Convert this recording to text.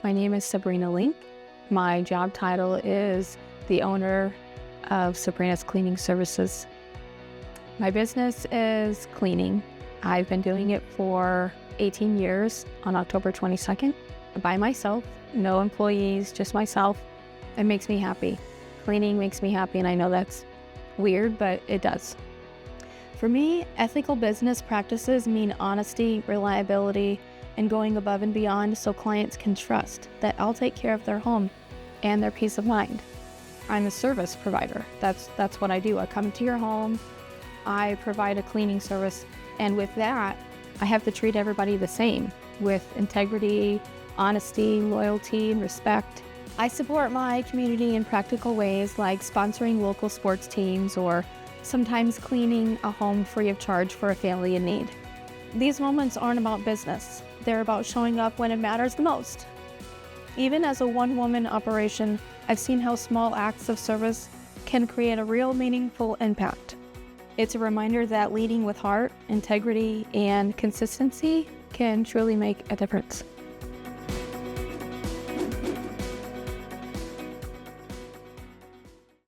My name is Sabrina Link. My job title is the owner of Sabrinas Cleaning Services. My business is cleaning. I've been doing it for 18 years on October 22nd by myself, no employees, just myself. It makes me happy. Cleaning makes me happy, and I know that's weird, but it does. For me, ethical business practices mean honesty, reliability, and going above and beyond so clients can trust that I'll take care of their home and their peace of mind. I'm a service provider. That's what I do. I come to your home, I provide a cleaning service, and with that, I have to treat everybody the same with integrity, honesty, loyalty, and respect. I support my community in practical ways like sponsoring local sports teams or sometimes cleaning a home free of charge for a family in need. These moments aren't about business. They're about showing up when it matters the most. Even as a one-woman operation, I've seen how small acts of service can create a real meaningful impact. It's a reminder that leading with heart, integrity, and consistency can truly make a difference.